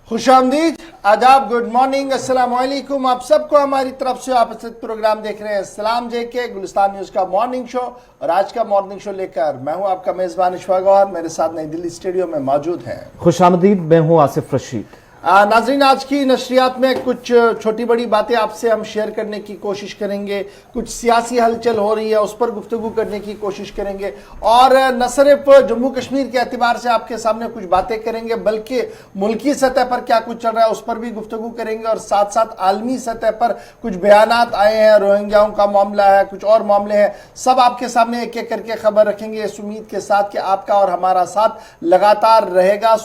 खुशामदीद, आदाब, good morning, अस्सलाम वालेकुम। आप सबको हमारी तरफ से आप प्रोग्राम देख रहे हैं सलाम जे के गुलिस्तान न्यूज़ का मॉर्निंग शो। और आज का मॉर्निंग शो लेकर मैं हूं आपका मेज़बान इशफाक गौहर। मेरे साथ नई दिल्ली स्टूडियो में मौजूद हैं खुशामदीद, मैं हूं आसिफ रशीद। नाजरीन, आज की नशरियात में कुछ छोटी बड़ी बातें आपसे हम शेयर करने की कोशिश करेंगे। कुछ सियासी हलचल हो रही है उस पर गुफ्तगू करने की कोशिश करेंगे और न सिर्फ जम्मू कश्मीर के एतबार से आपके सामने कुछ बातें करेंगे बल्कि मुल्की सतह पर क्या कुछ चल रहा है उस पर भी गुफ्तगू करेंगे। और साथ साथ आलमी सतह पर कुछ बयानात आए हैं, रोहिंग्याओं का मामला है, कुछ और मामले हैं, सब आपके सामने एक एक करके खबर रखेंगे इस उम्मीद के साथ कि आपका और हमारा साथ लगातार रहेगा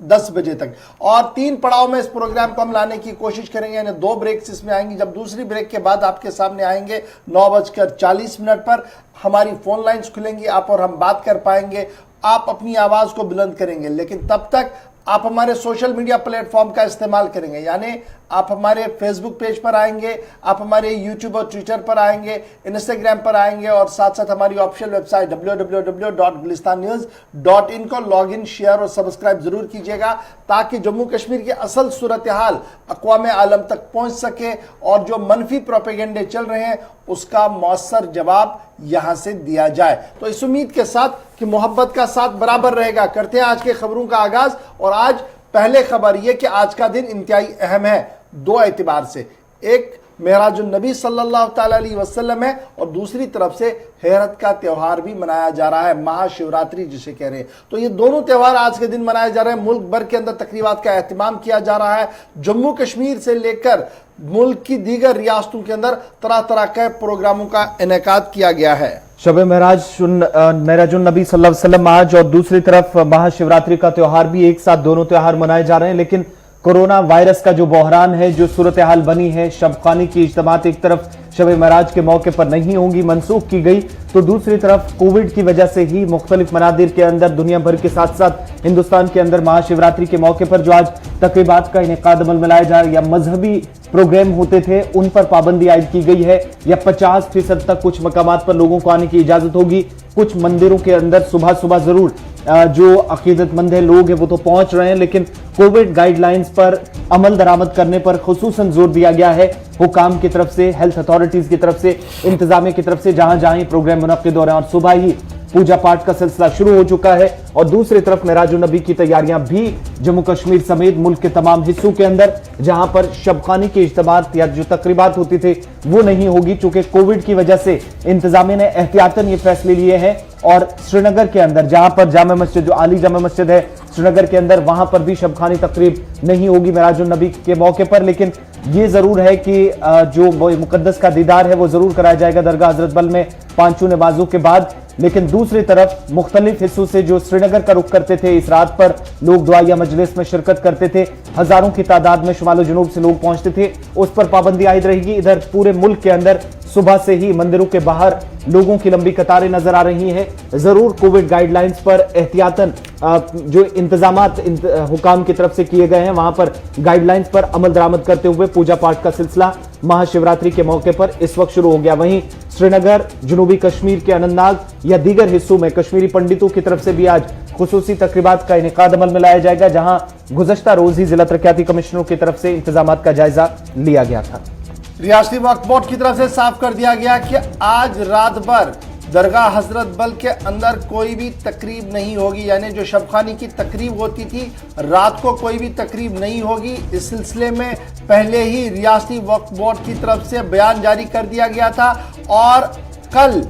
10 बजे तक। और 3 पड़ाव में इस प्रोग्राम को हम लाने की कोशिश करेंगे, यानी 2 ब्रेक्स इसमें आएंगी। जब दूसरी ब्रेक के बाद आपके सामने आएंगे 9:40 पर हमारी फोन लाइंस खुलेंगी, आप और हम बात कर पाएंगे, आप अपनी आवाज को बुलंद करेंगे। लेकिन तब तक आप हमारे सोशल मीडिया प्लेटफॉर्म का इस्तेमाल करेंगे, यानी आप हमारे फेसबुक पेज पर आएंगे, आप हमारे यूट्यूब और ट्विटर पर आएंगे, इंस्टाग्राम पर आएंगे और साथ साथ हमारी ऑफिशियल वेबसाइट www.gulistannews.in को लॉगिन, शेयर और सब्सक्राइब जरूर कीजिएगा ताकि जम्मू कश्मीर की असल सूरत हाल अक़वाम आलम तक पहुंच सके और जो मनफी प्रोपेगेंडे चल रहे हैं उसका मौसर जवाब यहां से दिया जाए। तो इस उम्मीद के साथ कि मोहब्बत का साथ बराबर रहेगा, करते हैं आज के खबरों का आगाज। और आज पहले खबर यह कि आज का दिन इंतहाई अहम है 2 एतबार से। एक मेराजुन नबी सल्लल्लाहु अलैहि वसल्लम है और दूसरी तरफ से हेरत का त्यौहार भी मनाया जा रहा है, महाशिवरात्रि जिसे कह रहे हैं। तो ये दोनों त्यौहार आज के दिन मनाए जा रहे हैं। मुल्क भर के अंदर तकरीबात का एहतमाम किया जा रहा है। जम्मू कश्मीर से लेकर मुल्क की दीगर रियासतों के अंदर तरह तरह के प्रोग्रामों का इनेकाद किया गया है। शब मेराजुन नबी सल्लल्लाहु अलैहि वसल्लम आज और दूसरी तरफ महाशिवरात्रि का त्यौहार भी एक साथ दोनों त्यौहार मनाए जा रहे हैं। लेकिन कोरोना वायरस का जो बहरान है, जो सूरत हाल बनी है, शब-खानी की इज्तिमात एक तरफ शब मेराज के मौके पर नहीं होंगी, मनसूख की गई, तो दूसरी तरफ कोविड की वजह से ही मुख्तलिफ मनादिर के अंदर दुनिया भर के साथ साथ हिंदुस्तान के अंदर महाशिवरात्रि के मौके पर जो आज तकरीबात का इनेकाद अमल में लाया जाए या मजहबी प्रोग्राम होते थे उन पर पाबंदी आयद की गई है। या 50% तक कुछ मकामात पर लोगों को आने की इजाजत होगी। कुछ मंदिरों के अंदर सुबह सुबह जरूर जो अकीदतमंद है लोग हैं वो तो पहुंच रहे हैं, लेकिन कोविड गाइडलाइंस पर अमल दरामद करने पर खुसूसन जोर दिया गया है हुकाम की तरफ से, हेल्थ अथॉरिटीज की तरफ से, इंतजामिया की तरफ से, जहां जहां प्रोग्राम मुनक्किद हो रहे हैं। और सुबह ही पूजा पाठ का सिलसिला शुरू हो चुका है और दूसरी तरफ मेराजुन नबी की तैयारियां भी जम्मू कश्मीर समेत मुल्क के तमाम हिस्सों के अंदर, जहां पर शब-खानी के इज्तिमात या जो तकरीबात होती थे वो नहीं होगी, चूंकि कोविड की वजह से इंतजामिया ने एहतियातन ये फैसले लिए हैं। और श्रीनगर के अंदर जहां पर जामा मस्जिद, जो आली जामा मस्जिद है श्रीनगर के अंदर, वहां पर भी शब-खानी तकरीब नहीं होगी मेराजुन नबी के मौके पर। लेकिन ये जरूर है कि जो मुकद्दस का दीदार है वो जरूर कराया जाएगा दरगाह हजरत बल में 5 नमाजों के बाद। लेकिन दूसरी तरफ मुख्तलिफ हिस्सों से जो श्रीनगर का रुख करते थे, इस रात पर लोग दुआया मजलिस में शिरकत करते थे, हजारों की तादाद में शुमाल जुनूब से लोग पहुंचते थे, उस पर पाबंदी आयद रहेगी। इधर पूरे मुल्क के अंदर सुबह से ही मंदिरों के बाहर लोगों की लंबी कतारें नजर आ रही हैं। जरूर कोविड गाइडलाइंस पर एहतियातन जो इंतजामात हुकाम की तरफ से किए गए हैं वहां पर गाइडलाइंस पर अमल दरामद करते हुए पूजा पाठ का सिलसिला महाशिवरात्रि के मौके पर इस वक्त शुरू हो गया। वहीं श्रीनगर, जनूबी कश्मीर के अनंतनाग या दीगर हिस्सों में कश्मीरी पंडितों की तरफ से भी आज खुसूसी तकरीबात का इनेकाद अमल में लाया जाएगा, जहां गुज़श्ता रोज ही जिला तरक्याती कमिश्नरों की तरफ से इंतजामात का जायजा लिया गया था। रियासती वक्फ बोर्ड की तरफ से साफ कर दिया गया कि आज रात भर दरगाह हजरत बल के अंदर कोई भी तकरीब नहीं होगी, यानी जो शब-खानी की तकरीब होती थी रात को कोई भी तकरीब नहीं होगी। इस सिलसिले में पहले ही रियासती वक्फ बोर्ड की तरफ से बयान जारी कर दिया गया था और कल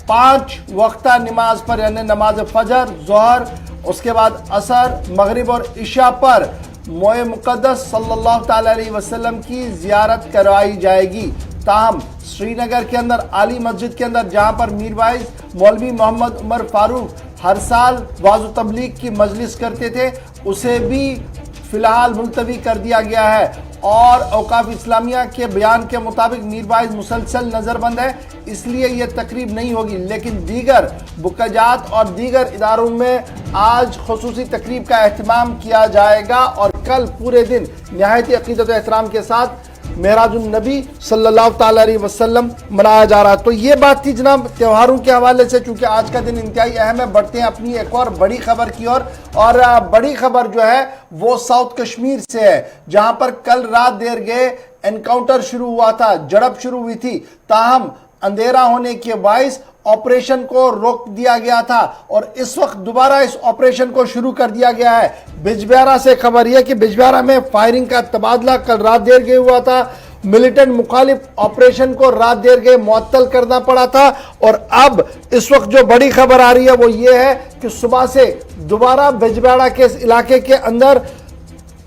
5 वक्ता नमाज पर, यानी नमाज फजर, जोहर, उसके बाद असर, मगरिब और इशा पर मोए मुकद्दस सल्लल्लाहु अलैहि वसल्लम की जियारत करवाई जाएगी। ताहम श्रीनगर के अंदर आली मस्जिद के अंदर जहां पर मीर वाइज मौलवी मोहम्मद उमर फारूक हर साल वाज़ तबलीग की मजलिस करते थे, उसे भी फिलहाल मुलतवी कर दिया गया है। और औकाफ इस्लामिया के बयान के मुताबिक मीर वाइज मुसलसल नज़रबंद है, इसलिए यह तकरीब नहीं होगी। लेकिन दीगर बुकाजात और दीगर इदारों में आज खुसूसी तकरीब का एहतमाम किया जाएगा और कल पूरे दिन निहायती अकीदत व एहतराम के साथ मेराजुन नबी सल्लल्लाहु ताला अलैहि वसल्लम मनाया जा रहा है। तो ये बात थी जनाब त्योहारों के हवाले से, चूंकि आज का दिन इंतहाई अहम है। बढ़ते हैं अपनी एक और बड़ी खबर की ओर, और बड़ी खबर जो है वो साउथ कश्मीर से है, जहां पर कल रात देर गए एनकाउंटर शुरू हुआ था, झड़प शुरू हुई थी। ताहम अंधेरा होने के बायस ऑपरेशन को रोक दिया गया था और इस वक्त दोबारा इस ऑपरेशन को शुरू कर दिया गया है। बिजबिहारा से खबर यह कि बिजबिहारा में फायरिंग का तबादला कल रात देर गए हुआ था। मिलिटेंट मुखालिफ ऑपरेशन को रात देर गए मुअत्तल करना पड़ा था, और अब इस वक्त जो बड़ी खबर आ रही है वो ये है कि सुबह से दोबारा बिजबिहारा के इस इलाके के अंदर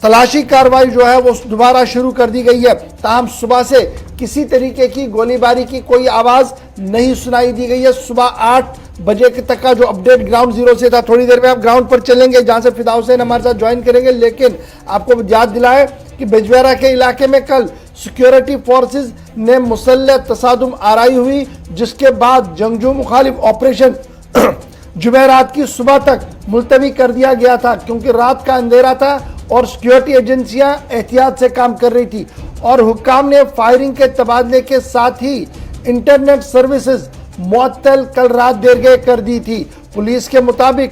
तलाशी कार्रवाई जो है वो दोबारा शुरू कर दी गई है। ताहम सुबह से किसी तरीके की गोलीबारी की कोई आवाज नहीं सुनाई दी गई है। सुबह 8 बजे तक का जो अपडेट ग्राउंड जीरो से था, थोड़ी देर में आप ग्राउंड पर चलेंगे जहां से फिदा हुसैन हमारे साथ ज्वाइन करेंगे। लेकिन आपको याद दिलाए कि बिजबिहारा के इलाके में कल सिक्योरिटी फोर्सेस ने मुसल्लह तसादुम आराई हुई, जिसके बाद जंगजू मुखालिफ ऑपरेशन जुमेरात की सुबह तक मुलतवी कर दिया गया था, क्योंकि रात का अंधेरा था और सिक्योरिटी एजेंसियां एहतियात से काम कर रही थी। और हुक्काम ने फायरिंग के तबादले के साथ ही इंटरनेट सर्विसेज मुअत्तल कल रात देर गए कर दी थी। पुलिस के मुताबिक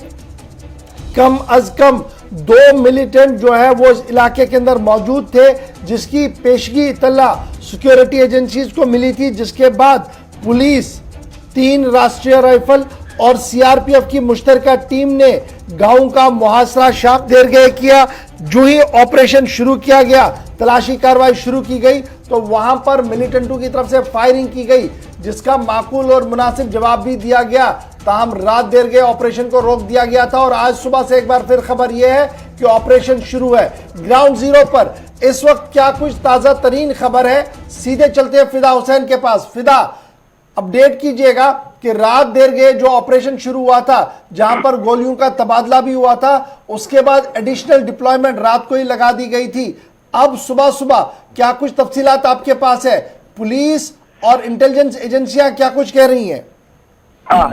कम अज कम 2 मिलिटेंट जो है वो इस इलाके के अंदर मौजूद थे, जिसकी पेशगी इत्तला सिक्योरिटी एजेंसीज को मिली थी, जिसके बाद पुलिस, 3 राष्ट्रीय राइफल और सीआरपीएफ की मुश्तरका टीम ने गांव का मुहासरा शाम देर गए किया। जो ही ऑपरेशन शुरू किया गया, तलाशी कार्रवाई शुरू की गई, तो वहां पर मिलिटेंटों की तरफ से फायरिंग की गई, जिसका माकूल और मुनासिब जवाब भी दिया गया। ताहम रात देर गए ऑपरेशन को रोक दिया गया था, और आज सुबह से एक बार फिर खबर यह है कि ऑपरेशन शुरू है। ग्राउंड जीरो पर इस वक्त क्या कुछ ताजा तरीन खबर है, सीधे चलते हैं फिदा हुसैन के पास। फिदा, अपडेट कीजिएगा कि रात देर गए जो ऑपरेशन शुरू हुआ था, जहां पर गोलियों का तबादला भी हुआ था, उसके बाद एडिशनल डिप्लॉयमेंट रात को ही लगा दी गई थी। अब सुबह सुबह क्या कुछ तफसीलात आपके पास है? पुलिस और इंटेलिजेंस एजेंसियां क्या कुछ कह रही हैं?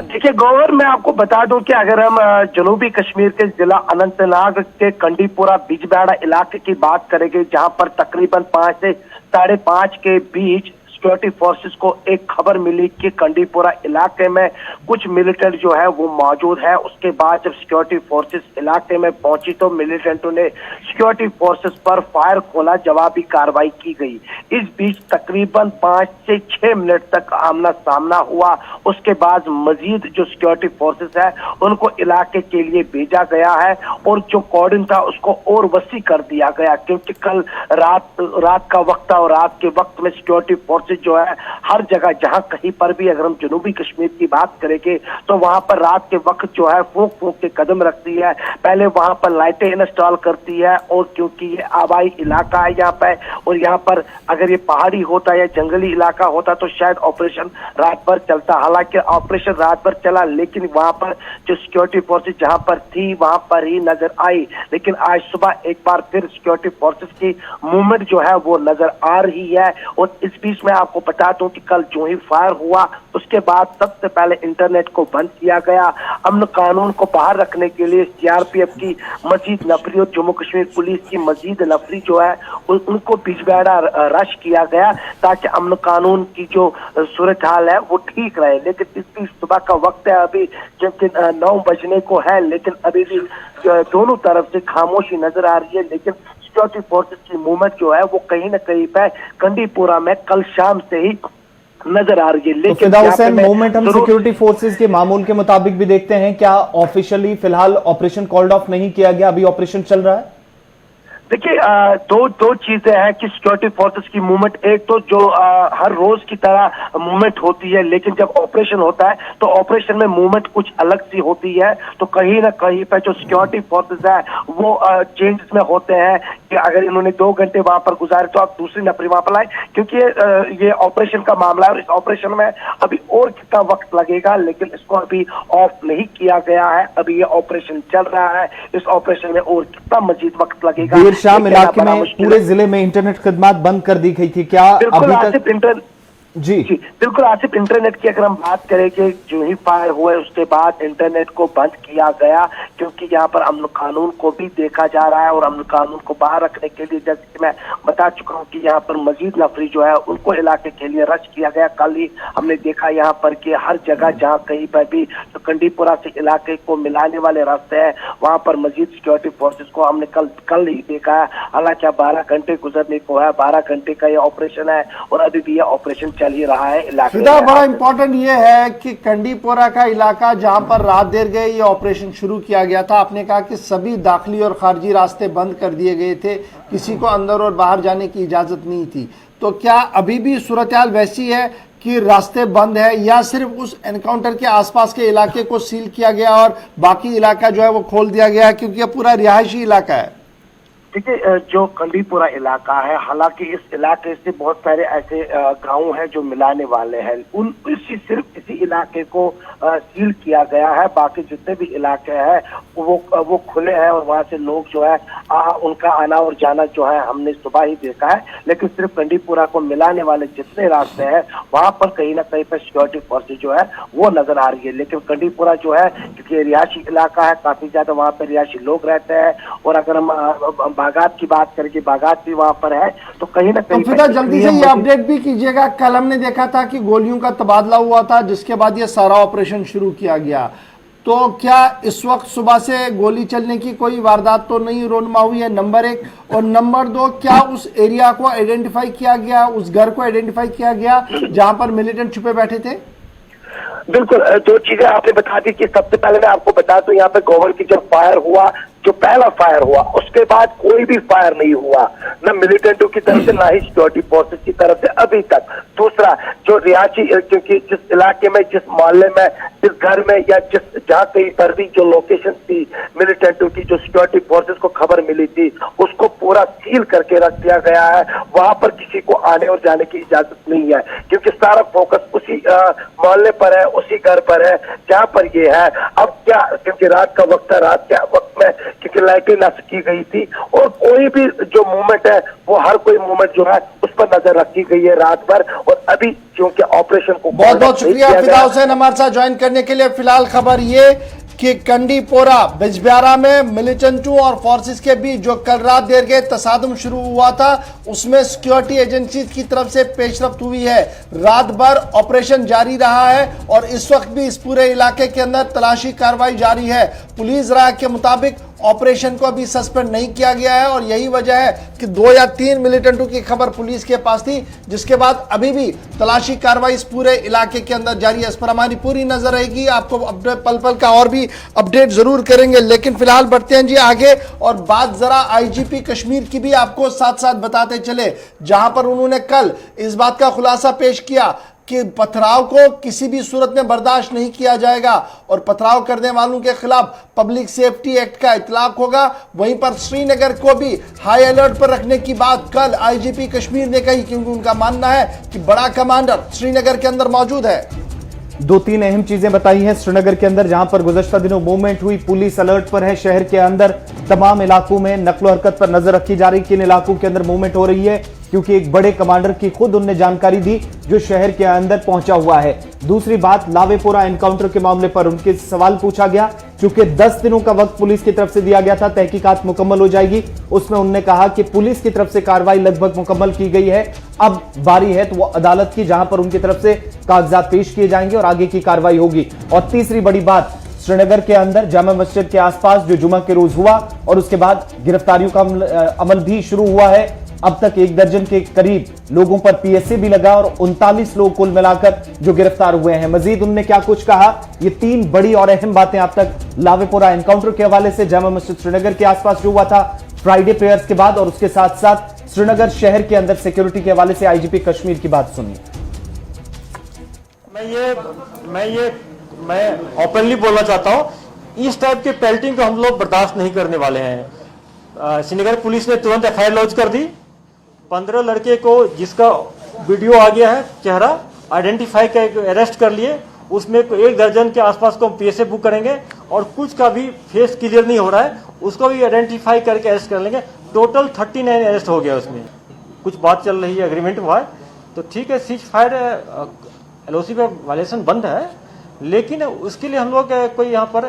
देखिए गौर, मैं आपको बता दूं कि अगर हम जनूबी कश्मीर के जिला अनंतनाग के कंडीपुरा बिजबिहारा इलाके की बात करेंगे, जहां पर तकरीबन 5 से 5:30 के बीच सिक्योरिटी फोर्सेस को एक खबर मिली कि कंडीपुरा इलाके में कुछ मिलिटेंट जो है वो मौजूद है। उसके बाद जब सिक्योरिटी फोर्सेस इलाके में पहुंची तो मिलिटेंटों ने सिक्योरिटी फोर्सेस पर फायर खोला, जवाबी कार्रवाई की गई। इस बीच तकरीबन 5 से 6 मिनट तक आमना सामना हुआ। उसके बाद मजीद जो सिक्योरिटी फोर्सेस है उनको इलाके के लिए भेजा गया है, और जो कॉर्डन था उसको और वसी कर दिया गया, क्योंकि कल रात का वक्त था, और रात के वक्त में सिक्योरिटी फोर्सेस जो है हर जगह, जहां कहीं पर भी अगर हम जनूबी कश्मीर की बात करेंगे तो वहां पर रात के वक्त जो है फूंक फूंक के कदम रखती है। पहले वहां पर लाइटें इंस्टॉल करती है, और क्योंकि ये आबाई इलाका है यहाँ पे, और यहाँ पर अगर ये पहाड़ी होता या जंगली इलाका होता तो शायद ऑपरेशन रात भर चलता। हालांकि ऑपरेशन रात भर चला, लेकिन वहां पर जो सिक्योरिटी फोर्सेस जहां पर थी वहां पर ही नजर आई। लेकिन आज सुबह एक बार फिर सिक्योरिटी फोर्सेस की मूवमेंट जो है वो नजर आ रही है। और इस बीच में आपको बता दूं कि कल जो ही फायर हुआ उसके बाद सबसे पहले इंटरनेट को बंद किया गया। अमन कानून को बाहर रखने के लिए सीआरपीएफ की मजीद नफरी और जम्मू कश्मीर पुलिस की मजीद नफरी जो है उनको बिजबिहारा रश किया गया, ताकि अमन कानून की जो सूरत हाल है वो ठीक रहे। लेकिन इस बीच सुबह का वक्त है, अभी जबकि 9 बजने को है, लेकिन अभी भी दोनों तरफ से खामोशी नजर आ रही है। लेकिन सिक्योरिटी फोर्सेस की मूवमेंट जो है वो कहीं न कहीं पे कंडीपुरा में कल शाम से ही नजर आ रही है। लेकिन फिदा हुसैन, मूवमेंट हम सिक्योरिटी फोर्सेस के मामूल के मुताबिक भी देखते हैं, क्या ऑफिशियली फिलहाल ऑपरेशन कॉल्ड ऑफ नहीं किया गया, अभी ऑपरेशन चल रहा है? देखिए दो चीजें हैं कि सिक्योरिटी फोर्सेस की मूवमेंट, एक तो जो हर रोज की तरह मूवमेंट होती है, लेकिन जब ऑपरेशन होता है तो ऑपरेशन में मूवमेंट कुछ अलग सी होती है। तो कहीं ना कहीं पे जो सिक्योरिटी फोर्सेस है वो चेंजेस में होते हैं कि अगर इन्होंने 2 घंटे वहां पर गुजारे तो आप दूसरी नफरी वहां पर लाए, क्योंकि ये ऑपरेशन का मामला है और इस ऑपरेशन में अभी और कितना वक्त लगेगा, लेकिन इसको अभी ऑफ नहीं किया गया है। अभी ये ऑपरेशन चल रहा है, इस ऑपरेशन में और कितना मजीद वक्त लगेगा। शाम इलाके में पूरे जिले में इंटरनेट खिदमत बंद कर दी गई थी, क्या अभी तक जी बिल्कुल आसिफ, इंटरनेट की अगर हम बात करें कि जो ही फायर हुए उसके बाद इंटरनेट को बंद किया गया, क्योंकि यहाँ पर अमन कानून को भी देखा जा रहा है और अमन कानून को बाहर रखने के लिए, जैसे कि मैं बता चुका हूँ कि यहाँ पर मजीद नफरी जो है उनको इलाके के लिए रश किया गया। कल ही हमने देखा यहाँ पर कि हर जगह जहाँ कहीं पर भी जो कंडीपुरा से इलाके को मिलाने वाले रास्ते हैं वहाँ पर मजीद सिक्योरिटी फोर्सेस को हमने कल ही देखा है। हालांकि 12 घंटे गुजरने को है, 12 घंटे का ये ऑपरेशन है और अभी भी ये ऑपरेशन चल ही रहा है इलाके फिदा, में। बड़ा इंपॉर्टेंट ये है कि कंडीपोरा का इलाका जहां पर रात देर गए ये ऑपरेशन शुरू किया गया था, आपने कहा कि सभी दाखिली और खारजी रास्ते बंद कर दिए गए थे, किसी को अंदर और बाहर जाने की इजाजत नहीं थी। तो क्या अभी भी सूरत हाल वैसी है कि रास्ते बंद है या सिर्फ उस एनकाउंटर के आसपास के इलाके को सील किया गया और बाकी इलाका जो है वो खोल दिया गया है, क्योंकि यह पूरा रिहायशी इलाका है? देखिए, जो कंडीपुरा इलाका है, हालांकि इस इलाके से बहुत सारे ऐसे गांव हैं जो मिलाने वाले हैं, सिर्फ इसी इलाके को सील किया गया है। बाकी जितने भी इलाके हैं वो खुले हैं और वहां से लोग जो है उनका आना और जाना जो है हमने सुबह ही देखा है। लेकिन सिर्फ कंडीपुरा को मिलाने वाले जितने रास्ते हैं वहां पर कहीं ना कहीं पर सिक्योरिटी फोर्सेज जो है वो नजर आ रही है। लेकिन कंडीपुरा जो है, क्योंकि रिहायशी इलाका है, काफी ज्यादा वहां पर रिहायशी लोग रहते हैं और अगर हम बागात की बात करें कि बागात भी वहां पर है तो कहीं ना कहीं फिदा, जल्दी से ये अपडेट भी कीजिएगा। कल हमने देखा था कि गोलियों का तबादला हुआ था जिसके बाद ये सारा ऑपरेशन शुरू किया गया, तो क्या इस वक्त सुबह से गोली चलने की कोई वारदात तो नहीं रोनमा हुई है? नंबर 1। और नंबर 2, क्या उस एरिया को आइडेंटिफाई किया गया, उस घर को आइडेंटिफाई किया गया जहां पर मिलिटेंट छुपे बैठे थे? बिल्कुल, दो चीजें आपने बता दी कि सबसे पहले मैं आपको बता दूं, यहाँ पे गोवर की जब फायर हुआ, जो पहला फायर हुआ उसके बाद कोई भी फायर नहीं हुआ, न मिलिटेंटों की तरफ से ना ही सिक्योरिटी फोर्सेस की तरफ से अभी तक। दूसरा, जो रिहायशी, क्योंकि जिस इलाके में, जिस मोहल्ले में, जिस घर में या जिस जहाँ कहीं पर भी जो लोकेशन थी मिलिटेंटों की, जो सिक्योरिटी फोर्सेस को खबर मिली थी, उसको पूरा सील करके रख दिया गया है। वहां पर किसी को आने और जाने की इजाजत नहीं है, क्योंकि सारा फोकस उसी मोहल्ले पर है, उसी घर पर है जहाँ पर ये है। अब क्या, क्योंकि रात का वक्त है, रात के वक्त में क्योंकि लाइटें नष्ट की गई थी और कोई भी जो मूवमेंट है वो हर कोई मूवमेंट जो है उस पर नजर रखी गई है रात भर। और अभी क्योंकि ऑपरेशन को बहुत बहुत शुक्रिया फिदा हुसैन हमारे साथ ज्वाइन करने के लिए। फिलहाल खबर ये कि कंडीपोरा बिजबियारा में मिलिटेंटों और फोर्सेस के बीच जो कल रात देर के तसादुम शुरू हुआ था उसमें सिक्योरिटी एजेंसी की तरफ से पेशरफ्त हुई है। रात भर ऑपरेशन जारी रहा है और इस वक्त भी इस पूरे इलाके के अंदर तलाशी कार्रवाई जारी है। पुलिस राय के मुताबिक ऑपरेशन को अभी सस्पेंड नहीं किया गया है और यही वजह है कि 2 या 3 मिलिटेंटों की खबर पुलिस के पास थी, जिसके बाद अभी भी तलाशी कार्रवाई इस पूरे इलाके के अंदर जारी है। इस पर हमारी पूरी नजर रहेगी, आपको पल पल का और भी अपडेट जरूर करेंगे। लेकिन फिलहाल बढ़ते हैं जी आगे और बात जरा आईजीपी कश्मीर की भी आपको साथ साथ बताते चले, जहां पर उन्होंने कल इस बात का खुलासा पेश किया कि पथराव को किसी भी सूरत में बर्दाश्त नहीं किया जाएगा और पथराव करने वालों के खिलाफ पब्लिक सेफ्टी एक्ट का इतलाक होगा। वहीं पर श्रीनगर को भी हाई अलर्ट पर रखने की बात कल आईजीपी कश्मीर ने कही, क्योंकि उनका मानना है कि बड़ा कमांडर श्रीनगर के अंदर मौजूद है। 2-3 अहम चीजें बताई हैं श्रीनगर के अंदर, जहां पर गुज़श्ता दिनों मूवमेंट हुई। पुलिस अलर्ट पर है, शहर के अंदर तमाम इलाकों में नकलो हरकत पर नजर रखी जा रही, किन इलाकों के अंदर मूवमेंट हो रही है, क्योंकि एक बड़े कमांडर की खुद उनने जानकारी दी जो शहर के अंदर पहुंचा हुआ है। दूसरी बात, लावेपोरा एनकाउंटर के मामले पर उनके सवाल पूछा गया, क्योंकि 10 दिनों का वक्त पुलिस की तरफ से दिया गया था, तहकीकात मुकम्मल हो जाएगी। उसमें उन्होंने कहा कि पुलिस की तरफ से कार्रवाई लगभग मुकम्मल की गई है, अब बारी है तो वो अदालत की, जहां पर उनकी तरफ से कागजात पेश किए जाएंगे और आगे की कार्रवाई होगी। और तीसरी बड़ी बात, श्रीनगर के अंदर जामा मस्जिद के आसपास जो जुमा के रोज हुआ और उसके बाद गिरफ्तारियों का अमल भी शुरू हुआ है। अब तक 1 दर्जन के करीब लोगों पर पीएसए भी लगा और 39 लोग कुल मिलाकर जो गिरफ्तार हुए हैं। मजीद उन्होंने क्या कुछ कहा, ये 3 बड़ी और अहम बातें अब तक लावेपोरा एनकाउंटर के हवाले से, जामा मस्जिद श्रीनगर के आसपास जो हुआ था फ्राइडे प्रेयर्स के बाद, और उसके साथ साथ श्रीनगर शहर के अंदर सिक्योरिटी के हवाले से आईजीपी कश्मीर की बात सुनिए। मैं ओपनली बोलना चाहता हूं, इस टाइप के पेल्टिंग को हम लोग बर्दाश्त नहीं करने वाले हैं। श्रीनगर पुलिस ने तुरंत एफआईआर लॉन्च कर दी। 15 लड़के को जिसका वीडियो आ गया है, चेहरा आइडेंटिफाई कर अरेस्ट कर लिए। उसमें 1 दर्जन के आसपास को हम पीएसए बुक करेंगे और कुछ का भी फेस क्लियर नहीं हो रहा है उसको भी आइडेंटिफाई करके अरेस्ट कर लेंगे। टोटल 39 अरेस्ट हो गया। उसमें कुछ बात चल रही है, एग्रीमेंट हुआ है, तो ठीक है, सीज फायर LOC पे वायलेशन बंद है, लेकिन उसके लिए हम लोग कोई यहाँ पर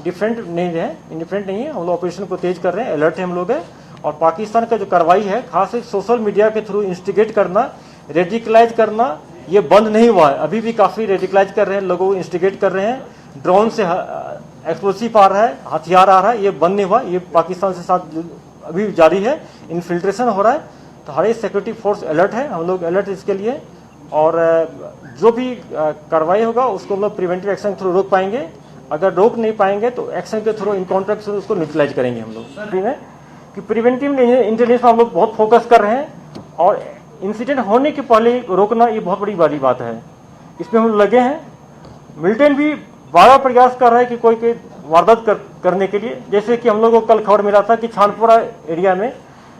डिफरेंट नहीं है, इंडिफरेंट नहीं है। हम लोग ऑपरेशन को तेज कर रहे हैं, अलर्ट है हम लोग है। और पाकिस्तान का जो कार्रवाई है, खास एक सोशल मीडिया के थ्रू इंस्टिगेट करना, रेडिकलाइज करना, ये बंद नहीं हुआ है। अभी भी काफ़ी रेडिकलाइज कर रहे हैं, लोगों को इंस्टिगेट कर रहे हैं, ड्रोन से एक्सप्लोसिव आ रहा है, हथियार आ रहा है, ये बंद नहीं हुआ। ये पाकिस्तान से साथ अभी जारी है, इन्फिल्ट्रेशन हो रहा है। तो हर एक सिक्योरिटी फोर्स अलर्ट है, हम लोग अलर्ट इसके लिए। और जो भी कार्रवाई होगा उसको हम लोग प्रिवेंटिव एक्शन के थ्रू रोक पाएंगे। अगर रोक नहीं पाएंगे तो एक्शन के थ्रू, इनकाउंटर के थ्रू उसको न्यूट्रलाइज करेंगे हम लोग। कि प्रिवेंटिव इंटेलिजेंस पर हम लोग बहुत फोकस कर रहे हैं, और इंसिडेंट होने के पहले रोकना ये बहुत बड़ी बात है। इसमें हम लगे हैं। मिलिटेंट भी बड़ा प्रयास कर रहा है कि कोई वारदात करने के लिए। जैसे कि हम लोगों को कल खबर मिला था कि छानपुरा एरिया में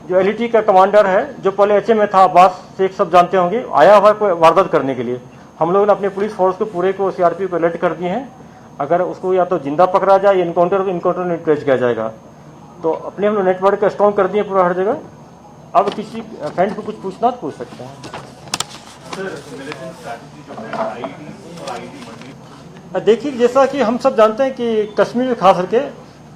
जो LET का कमांडर है, जो पहले HM में था, अब्बास शेख सब जानते होंगे, आया हुआ कोई वारदात करने के लिए। हम लोगों ने अपने पुलिस फोर्स को पूरे को CRP को अलर्ट कर दिए हैं। अगर उसको या तो जिंदा पकड़ा जाए या इनकाउंटर न्यूट्रलाइज किया जाएगा। तो अपने हम लोग नेटवर्क का स्ट्रॉन्ग कर दिए पूरा हर जगह। अब किसी फ्रेंड को कुछ पूछना तो पूछ सकते हैं। देखिए, जैसा कि हम सब जानते हैं कि कश्मीर में खास करके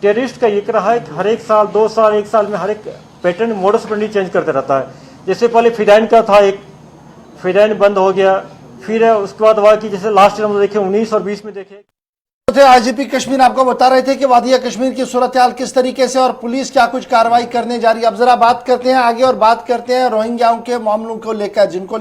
टेररिस्ट का ये रहा है कि हर एक साल, 2 साल, 1 साल में हर एक पैटर्न, मोडस ऑपरेंडी चेंज करते रहता है। जैसे पहले फिदाइन का था, एक फिदाइन बंद हो गया, फिर उसके बाद हुआ कि जैसे लास्ट ईयर हम देखे 19 और 20 में देखे। IGP कश्मीर आपको बता रहे थे कि वादिया कश्मीर की सूरत हाल किस तरीके से और पुलिस क्या कुछ कार्रवाई करने जा रही है। अब जरा बात करते हैं आगे और बात करते हैं रोहिंग्याओं के मामलों को लेकर, जिनको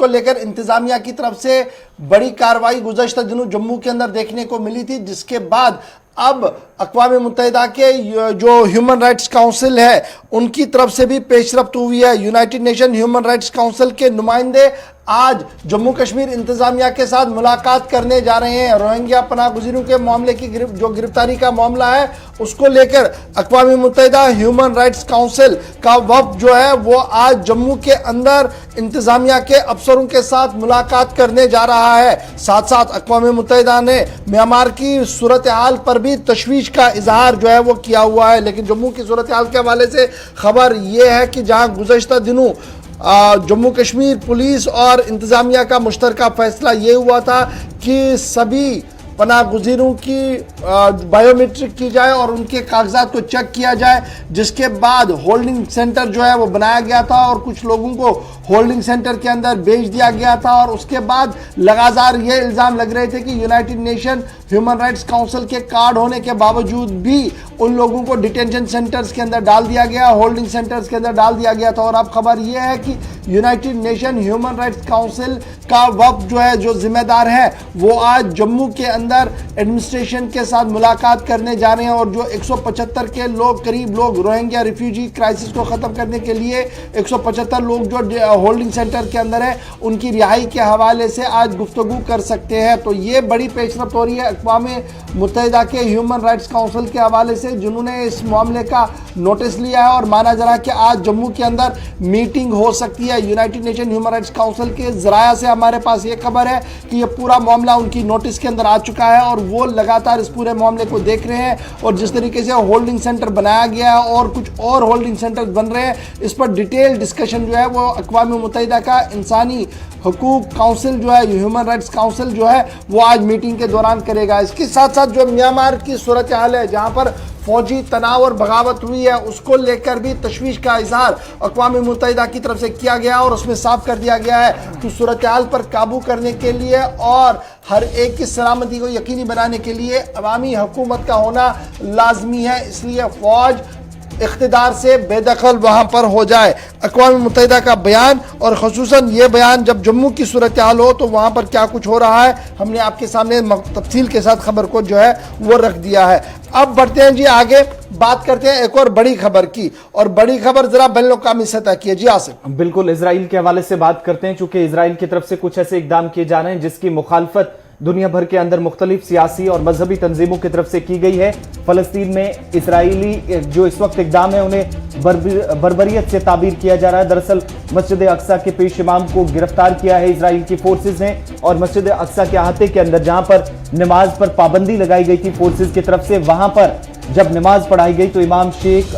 लेकर इंतजामिया की तरफ से बड़ी कार्रवाई गुज़श्ता दिनों जम्मू के अंदर देखने को मिली थी, जिसके बाद अब अक़वाम मुत्तहिदा के जो ह्यूमन राइट्स काउंसिल है उनकी तरफ से भी पेशरफ्त हुई है। United nation human rights council के नुमाइंदे आज जम्मू कश्मीर इंतजामिया के साथ मुलाकात करने जा रहे हैं। रोहिंग्या पनाह गुज़ीरों के मामले की जो गिरफ्तारी का मामला है उसको लेकर अक़वाम मुत्तहिदा ह्यूमन राइट्स काउंसिल का वफ़द जो है वो आज जम्मू के अंदर इंतजामिया के अफसरों के साथ मुलाकात करने जा रहा है। साथ साथ अक़वाम मुत्तहिदा ने म्यांमार की सूरत हाल पर भी तशवीश का इजहार जो है वो किया हुआ है। लेकिन जम्मू की सूरत हाल के हवाले से खबर ये है कि जहाँ गुज़श्ता दिनों जम्मू कश्मीर पुलिस और इंतजामिया का मुश्तरका फैसला ये हुआ था कि सभी पनाह गुज़ीरों की बायोमेट्रिक की जाए और उनके कागजात को चेक किया जाए, जिसके बाद होल्डिंग सेंटर जो है वो बनाया गया था और कुछ लोगों को होल्डिंग सेंटर के अंदर भेज दिया गया था। और उसके बाद लगातार ये इल्ज़ाम लग रहे थे कि United nation human rights council के कार्ड होने के बावजूद भी उन लोगों को डिटेंशन सेंटर्स के अंदर डाल दिया गया, होल्डिंग सेंटर्स के अंदर डाल दिया गया था। और अब खबर यह है कि United nation human rights council का वफ़द जो है, जो जिम्मेदार है, वो आज जम्मू के अंदर एडमिनिस्ट्रेशन के साथ मुलाकात करने जा रहे हैं। और जो 175 के लोग, करीब लोग रोहिंग्या रिफ्यूजी क्राइसिस को ख़त्म करने के लिए 175 लोग जो होल्डिंग सेंटर के अंदर है उनकी रिहाई के हवाले से आज गुफ्तगू कर सकते हैं। तो ये बड़ी पेशरफ्त हो रही है अक़वाम मुत्तहिदा के ह्यूमन राइट्स काउंसिल के हवाले से, जिन्होंने इस मामले का नोटिस लिया है। और माना जा रहा है कि आज जम्मू के अंदर मीटिंग हो सकती है। United nation human rights council के ज़राया से हमारे पास ये खबर है कि ये पूरा मामला उनकी नोटिस के अंदर आ चुका है और वो लगातार इस पूरे मामले को देख रहे हैं। और जिस तरीके से होल्डिंग सेंटर बनाया गया है और कुछ और होल्डिंग सेंटर बन रहे हैं, इस पर डिटेल डिस्कशन जो है वो अक़वाम मुत्तहिदा का इंसानी हुकूक काउंसिल जो है, ह्यूमन राइट्स काउंसिल जो है, वो आज मीटिंग के दौरान करेगा। इसके साथ साथ जो म्यांमार की सूरत हाल है, जहाँ पर फौजी तनाव और बगावत हुई है, उसको लेकर भी तशवीश का इजहार अक़वाम मुत्तहिदा की तरफ से किया गया और उसमें साफ कर दिया गया है कि सूरत हाल पर काबू करने के लिए और हर एक की सलामती को यकीनी बनाने के लिए अवामी हुकूमत का होना लाजमी है। इसलिए फ़ौज इख्तिदार से बेदखल वहाँ पर हो जाए। अक़वाम मुत्तहिदा का बयान, और ख़ुसूसन ये बयान जब जम्मू की सूरत हाल हो तो वहाँ पर क्या कुछ हो रहा है, हमने आपके सामने तफसील के साथ खबर को जो है वो रख दिया है। अब बढ़ते हैं जी आगे, बात करते हैं एक और बड़ी खबर की, और बड़ी खबर जरा बैनुल-अक़वामी सतह की है। जी आसिफ। बिल्कुल, इजराइल के हवाले से बात करते हैं, चूंकि इजराइल की तरफ से कुछ ऐसे इकदाम किए जा रहे हैं जिसकी मुखालफत दुनिया भर के अंदर मुख्तलिफ सियासी और मजहबी तंजीमों की तरफ से की गई है। फलस्तीन में इसराइली जो इस वक्त इकदाम है उन्हें बर्बरियत से ताबीर किया जा रहा है। दरअसल मस्जिद अक्सा के पेश इमाम को गिरफ्तार किया है इसराइल की फोर्सेज ने, और मस्जिद अक्सा के अहाते के अंदर जहां पर नमाज पर पाबंदी लगाई गई थी फोर्सेज की तरफ से, वहां पर जब नमाज पढ़ाई गई तो इमाम शेख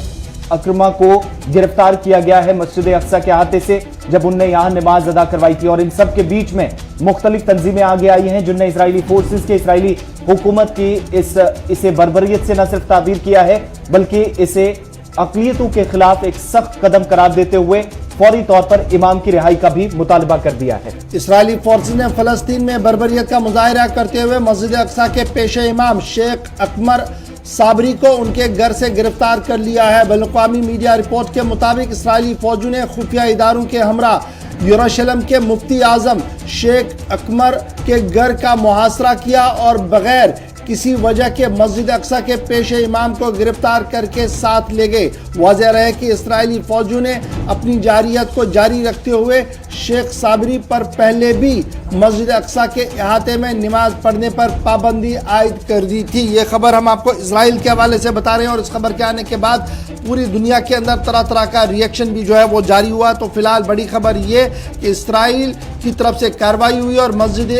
अकरमा को गिरफ्तार किया गया है मस्जिद अक्सा के अहाते से, जब उनने यहां नमाज अदा करवाई थी। और इन सब के बीच में मुख्तलिफ तंजीमें आगे आई हैं जिनने इसराइली फोर्सेस के, इसराइली हुकूमत की इसे बर्बरियत से न सिर्फ ताबीर किया है बल्कि इसे अक़लियतों के खिलाफ एक सख्त कदम करार देते हुए फौरी तौर पर इमाम की रिहाई का भी मुतालबा कर दिया है। इसराइली फोर्सेस ने फलस्तीन में बर्बरियत का मुजाहिरा करते हुए मस्जिद अक्सा के पेशे इमाम शेख अकमर साबरी को उनके घर से गिरफ्तार कर लिया है। बैनुल-अक़वामी मीडिया रिपोर्ट के मुताबिक इसराइली फौजों ने खुफिया इदारों के हमरा यरूशलेम के मुफ्ती आजम शेख अकमर के घर का मुहासरा किया और बगैर किसी वजह के मस्जिद अक्सा के पेशे इमाम को गिरफ्तार करके साथ ले गए। वाज़ेह रहे कि इसराइली फौजों ने अपनी जारियत को जारी रखते हुए शेख साबरी पर पहले भी मस्जिद अक्सा के अहाते में नमाज पढ़ने पर पाबंदी आयद कर दी थी। ये खबर हम आपको इसराइल के हवाले से बता रहे हैं और इस खबर के आने के बाद पूरी दुनिया के अंदर तरह तरह का रिएक्शन भी जो है वो जारी हुआ। तो फिलहाल बड़ी खबर ये कि इसराइल की तरफ से कार्रवाई हुई और मस्जिद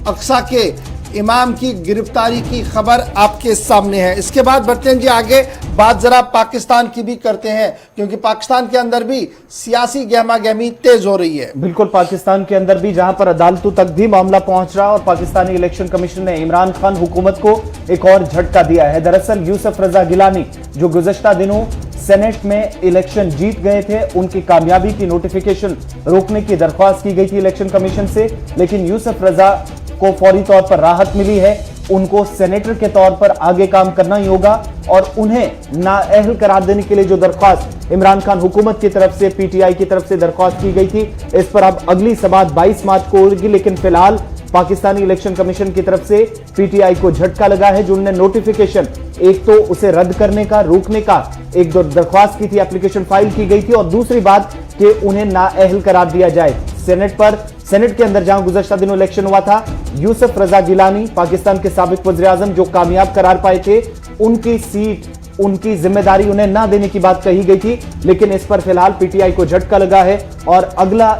अक्सा के इमाम की गिरफ्तारी की खबर आपके सामने है। इसके बाद बढ़ते हैं जी आगे, बात जरा पाकिस्तान की भी करते हैं क्योंकि पाकिस्तान के अंदर भी सियासी गहमा गहमी तेज हो रही है। बिल्कुल, पाकिस्तान के अंदर भी जहां पर अदालतों तक भी मामला पहुंच रहा और पाकिस्तानी इलेक्शन कमीशन ने इमरान खान हुकूमत को एक और झटका दिया है। दरअसल यूसुफ रजा गिलानी जो गुज़श्ता दिनों सेनेट में इलेक्शन जीत गए थे, उनकी कामयाबी की नोटिफिकेशन रोकने की दरख्वास्त की गई थी इलेक्शन कमीशन से, लेकिन यूसुफ रजा को फौरी तौर पर राहत मिली है। उनको सेनेटर के तौर पर आगे काम करना ही होगा और उन्हें नाअहल करार देने के लिए जो दरख्वास्त इमरान खान हुकूमत की तरफ से, पीटीआई की तरफ से दरख्वास्त की गई थी, इस पर अब अगली समाअत 22 मार्च को होगी। लेकिन फिलहाल पाकिस्तानी इलेक्शन कमीशन की तरफ से पीटीआई को झटका लगा है जो उन्होंने नोटिफिकेशन एक तो उसे रद्द करने का, रोकने का एक दो दरख्वास्त की थी, एप्लीकेशन फाइल की गई थी और दूसरी बात कि उन्हें नाअहल करार दिया जाए। सेनेट के अंदर जहां गुज़श्ता दिनों इलेक्शन हुआ था, यूसुफ रजा गिलानी पाकिस्तान के साबिक वज़ीर-ए-आज़म जो कामयाब करार पाए थे, उनकी सीट, उनकी जिम्मेदारी उन्हें ना देने की बात कही गई थी। लेकिन इस पर फिलहाल पीटीआई को झटका लगा है और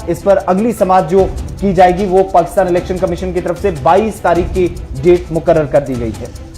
इस पर अगली समाअत जो की जाएगी वो पाकिस्तान इलेक्शन कमीशन की तरफ से 22 तारीख की डेट मुकर्रर कर दी गई है।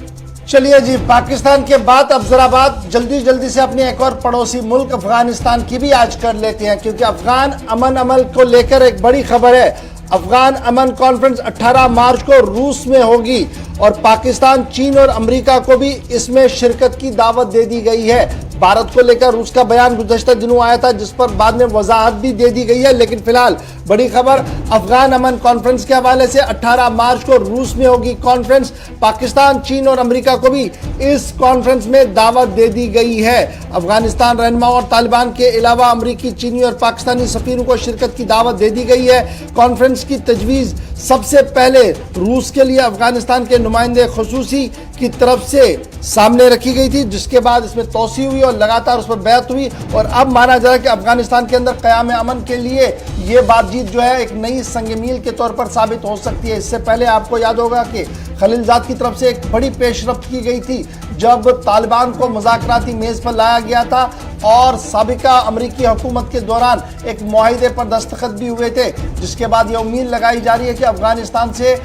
चलिए जी, पाकिस्तान के बाद अब जरा बात जल्दी से अपने एक और पड़ोसी मुल्क अफगानिस्तान की भी आज कर लेते हैं क्योंकि अफगान अमन अमल को लेकर एक बड़ी खबर है। अफगान अमन कॉन्फ्रेंस 18 मार्च को रूस में होगी और पाकिस्तान, चीन और अमेरिका को भी इसमें शिरकत की दावत दे दी गई है। भारत को लेकर रूस का बयान गुज़श्ता दिनों आया था जिस पर बाद में वजाहत भी दे दी गई है। लेकिन फिलहाल बड़ी खबर अफगान अमन कॉन्फ्रेंस के हवाले से 18 मार्च को रूस में होगी कॉन्फ्रेंस। पाकिस्तान, चीन और अमेरिका को भी इस कॉन्फ्रेंस में दावत दे दी गई है। अफगानिस्तान रहनुमा और तालिबान के अलावा अमरीकी, चीनी और पाकिस्तानी सफीरों को शिरकत की दावत दे दी गई है। कॉन्फ्रेंस की तजवीज़ सबसे पहले रूस के लिए अफगानिस्तान के नुमाइंदे खुसूसी की तरफ से सामने रखी गई थी, जिसके बाद इसमें तोसी हुई और लगातार उस पर बैत हुई और अब माना जा रहा है कि अफगानिस्तान के अंदर क़याम अमन के लिए ये बातचीत जो है एक नई संग-ए-मील के तौर पर साबित हो सकती है। इससे पहले आपको याद होगा कि खलीलजाद की तरफ से एक बड़ी पेशरफ्त की गई थी जब तालिबान को मुज़ाकराती मेज़ पर लाया गया था और साबिका अमरीकी हुकूमत के दौरान एक मुआहिदे पर दस्तखत भी हुए थे, जिसके बाद ये उम्मीद लगाई जा रही है कि अफगानिस्तान से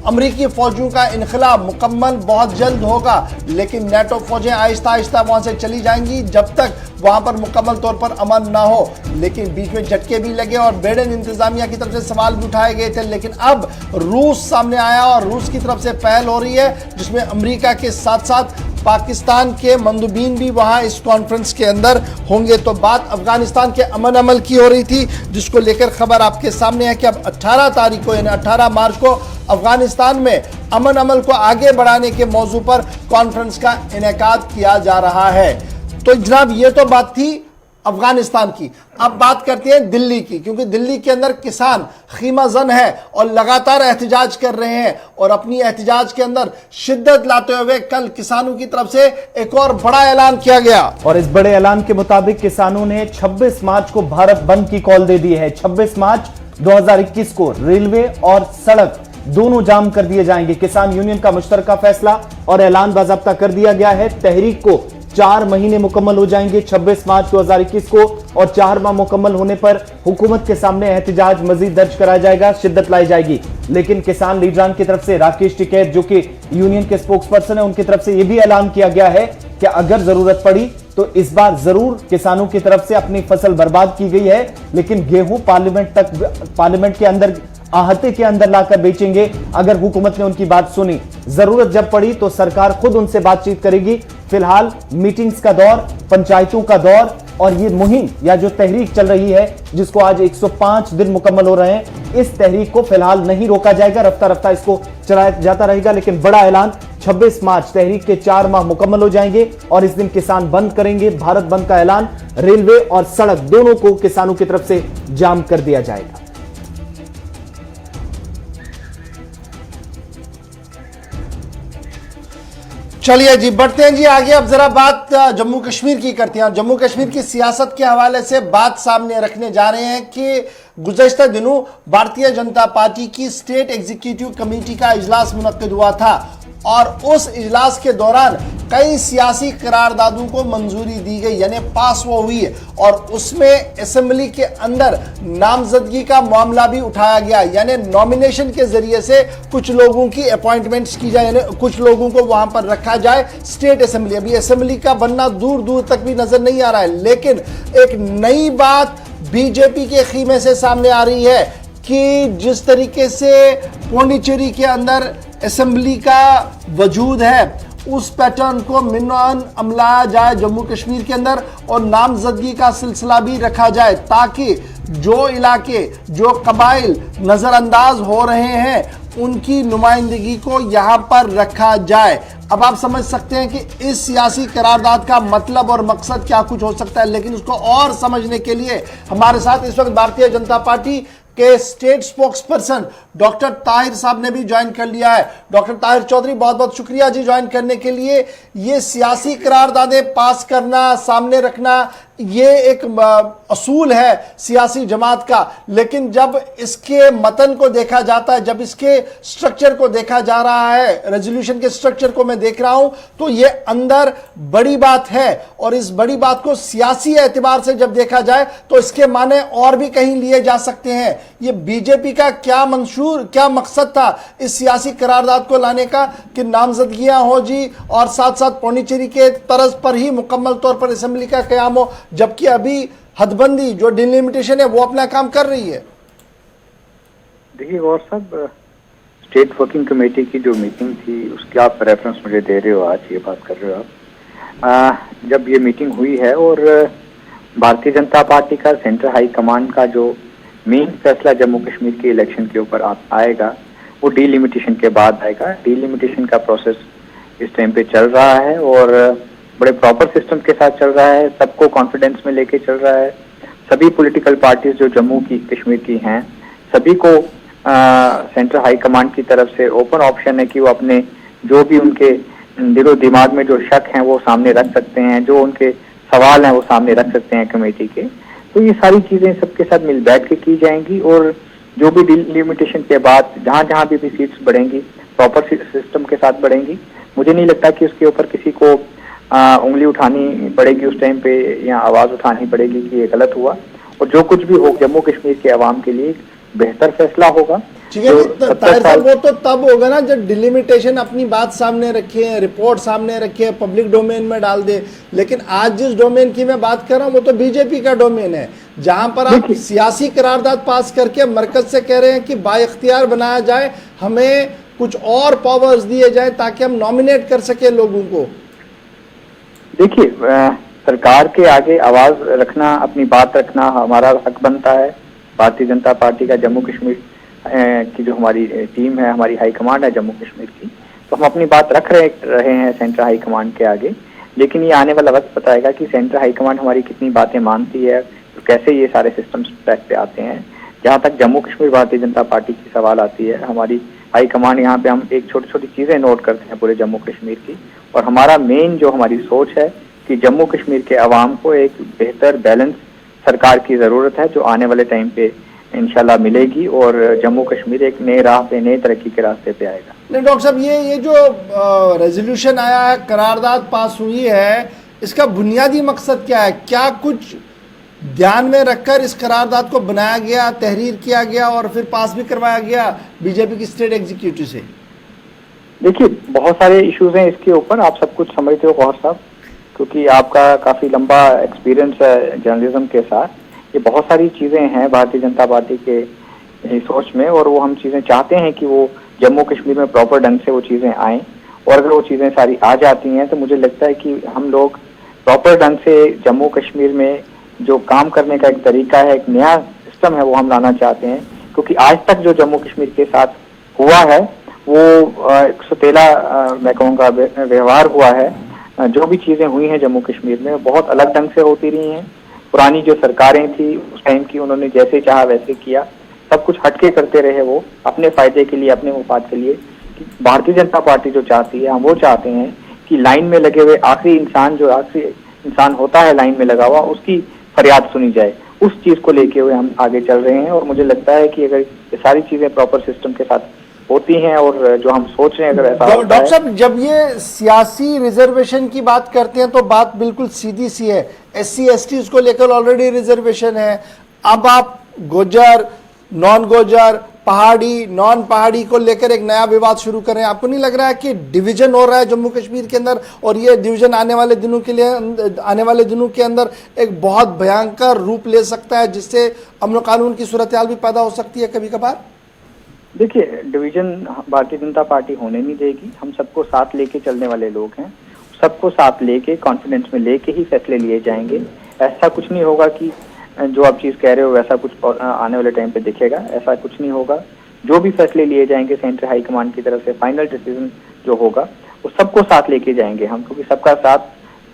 अमरीकी फौजों का इनखला मुकम्मल बहुत जल्द होगा। लेकिन नेटो फौजें आहिस्ता आहिस्ता वहाँ से चली जाएंगी जब तक वहाँ पर मुकम्मल तौर पर अमन ना हो। लेकिन बीच में झटके भी लगे और बाइडेन इंतजामिया की तरफ से सवाल भी उठाए गए थे। लेकिन अब रूस सामने आया और रूस की तरफ से पहल हो रही है जिसमें अमेरिका के साथ साथ पाकिस्तान के मंदूबीन भी वहाँ इस कॉन्फ्रेंस के अंदर होंगे। तो बात अफगानिस्तान के अमन अमल की हो रही थी जिसको लेकर खबर आपके सामने है कि अब 18 तारीख को यानी 18 मार्च को अफगानिस्तान में अमन अमल को आगे बढ़ाने के मौजू पर कॉन्फ्रेंस का इनेकाद किया जा रहा है। तो जनाब ये तो बात थी अफगानिस्तान की। अब बात करते हैं दिल्ली की, क्योंकि दिल्ली के अंदर किसान खीमा जन है और लगातार एहतजाज कर रहे हैं और अपनी एहतजाज के अंदर शिद्दत लाते हुए कल किसानों की तरफ से एक और बड़ा ऐलान किया गया और इस बड़े ऐलान के मुताबिक किसानों ने 26 मार्च को भारत बंद की कॉल दे दी है। 26 मार्च 2021 को रेलवे और सड़क दोनों जाम कर दिए जाएंगे। किसान यूनियन का मुश्तरका फैसला और ऐलान बाज़ाब्ता कर दिया गया है। तहरीक को 4 महीने मुकम्मल हो जाएंगे 26 मार्च 2021 को और 4 माह मुकम्मल होने पर हुकूमत के सामने एहतजाज मजीद दर्ज कराया जाएगा, शिद्दत लाई जाएगी। लेकिन किसान लीडरान की तरफ से राकेश टिकैत जो कि यूनियन के स्पोक्स पर्सन है, उनकी तरफ से यह भी ऐलान किया गया है कि अगर जरूरत पड़ी तो इस बार जरूर किसानों की तरफ से अपनी फसल बर्बाद की गई है, लेकिन गेहूं पार्लियामेंट के अंदर आहते के अंदर लाकर बेचेंगे अगर हुकूमत ने उनकी बात सुनी। जरूरत जब पड़ी तो सरकार खुद उनसे बातचीत करेगी। फिलहाल मीटिंग्स का दौर, पंचायतों का दौर और ये मुहिम या जो तहरीक चल रही है जिसको आज 105 दिन मुकम्मल हो रहे हैं, इस तहरीक को फिलहाल नहीं रोका जाएगा, रफ्ता रफ्ता इसको चलाया जाता रहेगा। लेकिन बड़ा ऐलान, 26 मार्च तहरीक के 4 माह मुकम्मल हो जाएंगे और इस दिन किसान बंद करेंगे। भारत बंद का ऐलान, रेलवे और सड़क दोनों को किसानों की तरफ से जाम कर दिया जाएगा। चलिए जी, बढ़ते हैं जी आगे। अब जरा बात जम्मू कश्मीर की करते हैं। जम्मू कश्मीर की सियासत के हवाले से बात सामने रखने जा रहे हैं कि गुज़श्ता दिनों भारतीय जनता पार्टी की स्टेट एग्जीक्यूटिव कमेटी का इजलास मुनक्किद हुआ था और उस इजलास के दौरान कई सियासी करारदादों को मंजूरी दी गई, यानी पास वो हुई है और उसमें असेंबली के अंदर नामजदगी का मामला भी उठाया गया, यानी नॉमिनेशन के जरिए से कुछ लोगों की अपॉइंटमेंट्स की जाए, यानी कुछ लोगों को वहां पर रखा जाए स्टेट असेंबली। अभी असेंबली का बनना दूर दूर तक भी नजर नहीं आ रहा है, लेकिन एक नई बात बीजेपी के खीमे से सामने आ रही है कि जिस तरीके से पौंडीचेरी के अंदर असेंबली का वजूद है, उस पैटर्न को मिनोन अमलाया जाए जम्मू कश्मीर के अंदर और नामजदगी का सिलसिला भी रखा जाए, ताकि जो इलाके, जो कबाइल नजरअंदाज हो रहे हैं, उनकी नुमाइंदगी को यहां पर रखा जाए। अब आप समझ सकते हैं कि इस सियासी करारदाद का मतलब और मकसद क्या कुछ हो सकता है, लेकिन उसको और समझने के लिए हमारे साथ इस वक्त भारतीय जनता पार्टी के state spokes person doctor Tahir साहब ने भी ज्वाइन कर लिया है। डॉक्टर ताहिर चौधरी, बहुत बहुत शुक्रिया जी ज्वाइन करने के लिए। ये सियासी करारदादें पास करना, सामने रखना, ये एक असूल है सियासी जमात का, लेकिन जब इसके मतन को देखा जाता है, जब इसके स्ट्रक्चर को देखा जा रहा है, रेजोल्यूशन के स्ट्रक्चर को मैं देख रहा हूं, तो ये अंदर बड़ी बात है और इस बड़ी बात को सियासी एतबार से जब देखा जाए तो इसके माने और भी कहीं लिए जा सकते हैं। ये बीजेपी का क्या मंशूर, क्या मकसद था इस सियासी करारदाद को लाने का कि नामजदगियां हो जी और साथ साथ पौंडीचेरी के तर्ज पर ही मुकम्मल तौर पर असेंबली का क़याम हो, जबकि अभी हदबंदी जो डिलिमिटेशन है वो अपना काम कर रही है। देखिए गौर साहब, स्टेट वर्किंग कमेटी की जो मीटिंग थी उसकी आप रेफरेंस मुझे दे रहे हो, आज ये बात कर रहे हो आप। जब ये मीटिंग हुई है और भारतीय जनता पार्टी का सेंट्रल हाई कमांड का जो मेन फैसला जम्मू कश्मीर के इलेक्शन के ऊपर आएगा, वो डीलिमिटेशन के बाद आएगा। डीलिमिटेशन का प्रोसेस इस टाइम पे चल रहा है और बड़े प्रॉपर सिस्टम के साथ चल रहा है, सबको कॉन्फिडेंस में लेके चल रहा है। सभी पॉलिटिकल पार्टीज जो जम्मू की कश्मीर की हैं, सभी को सेंट्रल हाई कमांड की तरफ से ओपन ऑप्शन है कि वो अपने जो भी उनके दिलो दिमाग में जो शक हैं वो सामने रख सकते हैं, जो उनके सवाल हैं वो सामने रख सकते हैं कमेटी के। तो ये सारी चीजें सबके साथ मिल बैठ के की जाएंगी और जो भी डिलिमिटेशन के बाद जहां जहां भी सीट्स बढ़ेंगी प्रॉपर सिस्टम के साथ बढ़ेंगी। मुझे नहीं लगता कि उसके ऊपर किसी को उंगली उठानी पड़ेगी उस टाइम पे या आवाज उठानी पड़ेगी कि ये गलत हुआ, और जो कुछ भी हो जम्मू कश्मीर के अवाम के लिए बेहतर फैसला होगा। ठीक है, ताहिर साहब, वो तो तब होगा ना जब डिलिमिटेशन अपनी बात सामने रखे, रिपोर्ट सामने रखे, पब्लिक डोमेन में डाल दे। लेकिन आज जिस डोमेन की मैं बात कर रहा हूँ वो तो बीजेपी का डोमेन है, जहां पर आप सियासी करारदाद पास करके मरकज से कह रहे हैं कि बाइख्तियार बनाया जाए, हमें कुछ और पावर्स दिए जाए ताकि हम नॉमिनेट कर सके लोगों को। देखिए, सरकार के आगे आवाज रखना, अपनी बात रखना हमारा हक बनता है। भारतीय जनता पार्टी का जम्मू कश्मीर की जो हमारी टीम है, हमारी हाई कमांड है जम्मू कश्मीर की, तो हम अपनी बात रख रहे हैं सेंट्रल हाई कमांड के आगे। लेकिन ये आने वाला वक्त बताएगा कि सेंट्रल हाई कमांड हमारी कितनी बातें मानती है, तो कैसे ये सारे सिस्टम्स ट्रैक पे आते हैं। जहाँ तक जम्मू कश्मीर भारतीय जनता पार्टी की सवाल आती है, हमारी हाई कमांड यहाँ पे हम एक छोटी छोटी चीजें नोट करते हैं पूरे जम्मू कश्मीर की, और हमारा मेन जो हमारी सोच है कि जम्मू कश्मीर के अवाम को एक बेहतर बैलेंस सरकार की जरूरत है, जो आने वाले टाइम पे इंशाल्लाह मिलेगी और जम्मू कश्मीर एक नए राह पे, नए तरक्की के रास्ते पे आएगा। नहीं डॉक्टर साहब, ये जो रेजोल्यूशन आया है, करारदाद पास हुई है, इसका बुनियादी मकसद क्या है? क्या कुछ ध्यान में रखकर इस करारदाद को बनाया गया, तहरीर किया गया और फिर पास भी करवाया गया बीजेपी की स्टेट एग्जीक्यूटिव से? देखिए, बहुत सारे इश्यूज हैं इसके ऊपर, आप सब कुछ समझते हो गौर साहब। क्योंकि आपका काफ़ी लंबा एक्सपीरियंस है जर्नलिज्म के साथ। ये बहुत सारी चीज़ें हैं भारतीय जनता पार्टी के सोच में, और वो हम चीज़ें चाहते हैं कि वो जम्मू कश्मीर में प्रॉपर ढंग से वो चीज़ें आएँ, और अगर वो चीज़ें सारी आ जाती हैं तो मुझे लगता है कि हम लोग प्रॉपर ढंग से जम्मू कश्मीर में जो काम करने का एक तरीका है, एक नया सिस्टम है, वो हम लाना चाहते हैं। क्योंकि आज तक जो जम्मू कश्मीर के साथ हुआ है वो एक सौतेला मैं कहूँगा व्यवहार हुआ है। जो भी चीज़ें हुई हैं जम्मू कश्मीर में बहुत अलग ढंग से होती रही हैं। पुरानी जो सरकारें थी उस टाइम की, उन्होंने जैसे चाहा वैसे किया, सब कुछ हटके करते रहे वो अपने फायदे के लिए, अपने मुफाद के लिए। भारतीय जनता पार्टी जो चाहती है, हम वो चाहते हैं कि लाइन में लगे हुए आखिरी इंसान होता है लाइन में लगा हुआ, उसकी फरियाद सुनी जाए। उस चीज को लेके हुए हम आगे चल रहे हैं, और मुझे लगता है कि अगर ये सारी चीजें प्रॉपर सिस्टम के साथ होती हैं और जो हम सोच रहे हैं अगर ऐसा होता डॉक्टर साहब, जब ये सियासी रिजर्वेशन की बात करते हैं तो बात बिल्कुल सीधी सी है। SC ST को लेकर ऑलरेडी रिजर्वेशन है। अब आप गुजर, नॉन गुजर, पहाड़ी, नॉन पहाड़ी को लेकर एक नया विवाद शुरू कर रहे हैं। आपको नहीं लग रहा है कि डिवीजन हो रहा है जम्मू कश्मीर के अंदर, और ये डिवीजन आने वाले दिनों के अंदर एक बहुत भयंकर रूप ले सकता है, जिससे अमन कानून की सूरत हाल भी पैदा हो सकती है कभी कभार? देखिए, डिवीजन भारतीय जनता पार्टी होने नहीं देगी। हम सबको साथ लेके चलने वाले लोग हैं। सबको साथ लेके, कॉन्फिडेंस में लेके ही फैसले लिए जाएंगे। ऐसा कुछ नहीं होगा कि जो आप चीज कह रहे हो वैसा कुछ आने वाले टाइम पे दिखेगा, ऐसा कुछ नहीं होगा। जो भी फैसले लिए जाएंगे सेंट्रल हाई कमांड की तरफ से, फाइनल डिसीजन जो होगा वो सबको साथ लेके जाएंगे हम, क्योंकि सबका साथ,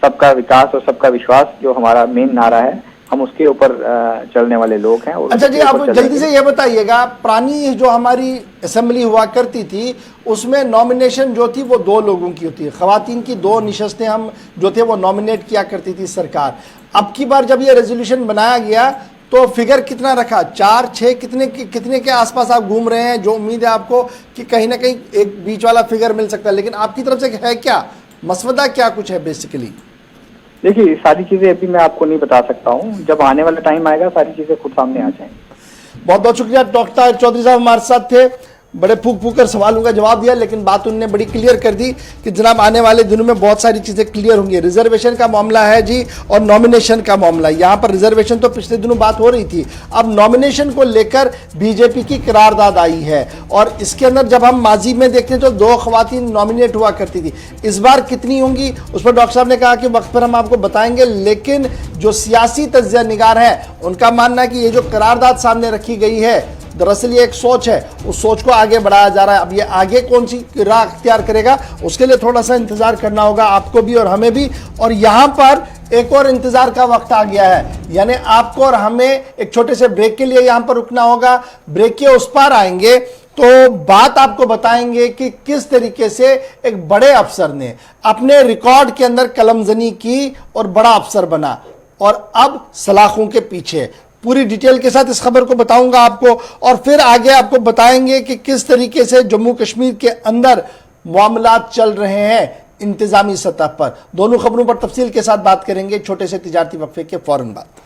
सबका विकास और सबका विश्वास जो हमारा मेन नारा है, हम उसके ऊपर चलने वाले लोग हैं। और अच्छा जी, आप जल्दी से ये बताइएगा, पुरानी जो हमारी असेंबली हुआ करती थी उसमें नॉमिनेशन जो थी वो 2 लोगों की होती है, खवातीन की 2 निशस्तें हम जो थे वो नॉमिनेट किया करती थी सरकार। अब की बार जब ये रेजोल्यूशन बनाया गया तो फिगर कितना रखा? 4, 6, कितने के आसपास आप घूम रहे हैं? जो उम्मीद है आपको कि कहीं ना कहीं एक बीच वाला फिगर मिल सकता है, लेकिन आपकी तरफ से है क्या मसवदा, क्या कुछ है बेसिकली? देखिए, सारी चीजें अभी मैं आपको नहीं बता सकता हूँ। जब आने वाला टाइम आएगा सारी चीजें खुद सामने आ जाएंगी। बहुत बहुत शुक्रिया। डॉक्टर चौधरी साहब हमारे साथ थे, बड़े फूक फूक कर सवालों का जवाब दिया, लेकिन बात उन्होंने बड़ी क्लियर कर दी कि जनाब आने वाले दिनों में बहुत सारी चीजें क्लियर होंगी। रिजर्वेशन का मामला है जी, और नॉमिनेशन का मामला। यहाँ पर रिजर्वेशन तो पिछले दिनों बात हो रही थी, अब नॉमिनेशन को लेकर बीजेपी की करारदाद आई है। और इसके अंदर जब हम माजी में देखते हैं तो 2 खवातीन नॉमिनेट हुआ करती थी, इस बार कितनी होंगी उस पर डॉक्टर साहब ने कहा कि वक्त पर हम आपको बताएंगे। लेकिन जो सियासी तज्जिया निगार है उनका मानना है कि ये जो करारदाद सामने रखी गई है, दरअसल ये एक सोच है, उस सोच को आगे बढ़ाया जा रहा है। अब ये आगे कौन सी राह अख्तियार करेगा उसके लिए थोड़ा सा इंतजार करना होगा आपको भी और हमें भी। और यहाँ पर एक और इंतजार का वक्त आ गया है, यानी आपको और हमें एक छोटे से ब्रेक के लिए यहाँ पर रुकना होगा। ब्रेक के उस पार आएंगे तो बात आपको बताएंगे कि किस तरीके से एक बड़े अफसर ने अपने रिकॉर्ड के अंदर कलमजनी की और बड़ा अफसर बना, और अब सलाखों के पीछे। पूरी डिटेल के साथ इस खबर को बताऊंगा आपको, और फिर आगे आपको बताएंगे कि किस तरीके से जम्मू कश्मीर के अंदर मामलात चल रहे हैं इंतजामी सतह पर। दोनों खबरों पर तफसील के साथ बात करेंगे छोटे से तिजारती वक्फे के फौरन बाद।